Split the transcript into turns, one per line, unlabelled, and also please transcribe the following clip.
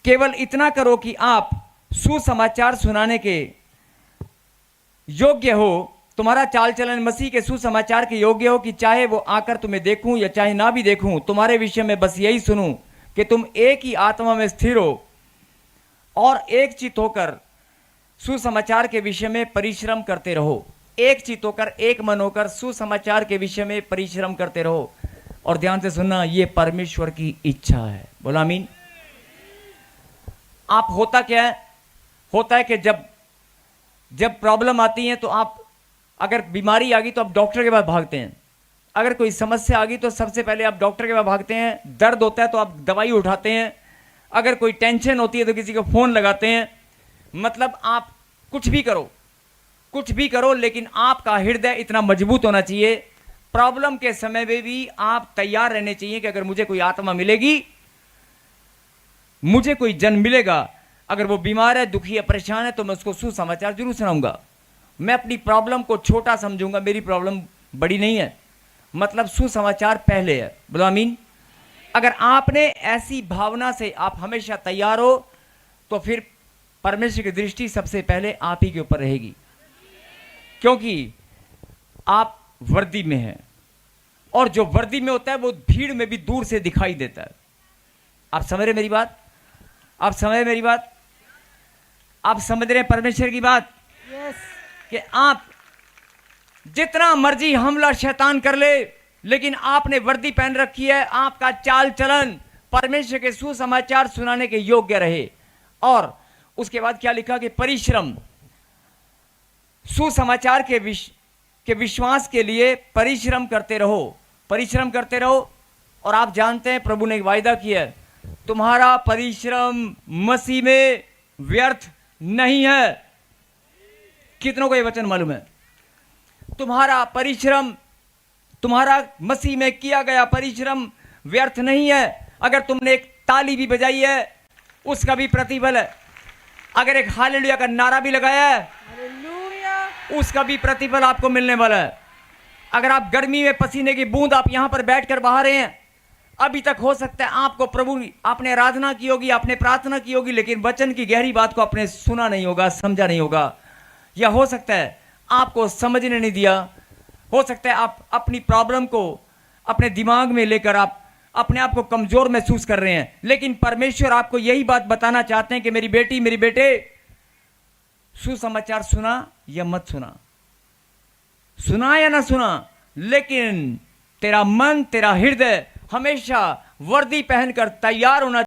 केवल इतना करो कि आप सुसमाचार सुनाने के योग्य हो, तुम्हारा चाल चलन मसीह के सुसमाचार के योग्य हो कि चाहे वो आकर तुम्हें देखूं या चाहे ना भी देखूं, तुम्हारे विषय में बस यही सुनूं कि तुम एक ही आत्मा में स्थिर हो और एक चित्त होकर सुसमाचार के विषय में परिश्रम करते रहो। एक चित्त होकर, एक मन होकर सुसमाचार के विषय में परिश्रम करते रहो। और ध्यान से सुनना, यह परमेश्वर की इच्छा है। बोला आमीन। आप होता क्या है, होता है कि जब प्रॉब्लम आती है तो आप, अगर बीमारी आ गई तो आप डॉक्टर के पास भागते हैं। अगर कोई समस्या आ गई तो सबसे पहले आप डॉक्टर के पास भागते हैं। दर्द होता है तो आप दवाई उठाते हैं। अगर कोई टेंशन होती है तो किसी को फोन लगाते हैं। मतलब आप कुछ भी करो, लेकिन आपका हृदय इतना मजबूत होना चाहिए, प्रॉब्लम के समय में भी आप तैयार रहने चाहिए कि अगर मुझे कोई आत्मा मिलेगी, मुझे कोई जन मिलेगा, अगर वो बीमार है, दुखी है, परेशान है, तो मैं उसको सुसमाचार जरूर सुनाऊंगा। मैं अपनी प्रॉब्लम को छोटा समझूंगा, मेरी प्रॉब्लम बड़ी नहीं है। मतलब सुसमाचार पहले है। बोलो आमीन। अगर आपने ऐसी भावना से आप हमेशा तैयार हो तो फिर परमेश्वर की दृष्टि सबसे पहले आप ही के ऊपर रहेगी, क्योंकि आप वर्दी में हैं और जो वर्दी में होता है वो भीड़ में भी दूर से दिखाई देता है। आप समझ रहे मेरी बात? आप समझ रहे मेरी बात? आप समझ रहे परमेश्वर की बात? कि आप जितना मर्जी हमला शैतान कर ले, लेकिन आपने वर्दी पहन रखी है, आपका चाल चलन परमेश्वर के सुसमाचार सुनाने के योग्य रहे। और उसके बाद क्या लिखा कि परिश्रम, सुसमाचार के विश्वास के लिए परिश्रम करते रहो, परिश्रम करते रहो। और आप जानते हैं प्रभु ने एक वायदा किया है, तुम्हारा परिश्रम मसीह में व्यर्थ नहीं है। कितनों को यह वचन मालूम है? तुम्हारा परिश्रम, तुम्हारा मसीह में किया गया परिश्रम व्यर्थ नहीं है। अगर तुमने एक ताली भी बजाई है उसका भी प्रतिफल है। अगर एक हालेलुया का नारा भी लगाया है उसका भी प्रतिफल आपको मिलने वाला है। अगर आप गर्मी में पसीने की बूंद आप यहां पर बैठकर बहा रहे हैं, अभी तक हो सकता है आपको प्रभु, आपने आराधना की होगी, आपने प्रार्थना की होगी, लेकिन वचन की गहरी बात को आपने सुना नहीं होगा, समझा नहीं होगा, या हो सकता है आपको समझने नहीं दिया। हो सकता है आप अपनी प्रॉब्लम को अपने दिमाग में लेकर आप अपने आप को कमजोर महसूस कर रहे हैं। लेकिन परमेश्वर आपको यही बात बताना चाहते हैं कि मेरी बेटी, मेरे बेटे, सुसमाचार सुना या मत सुना, सुना या ना सुना, लेकिन तेरा मन, तेरा हृदय हमेशा वर्दी पहनकर तैयार होना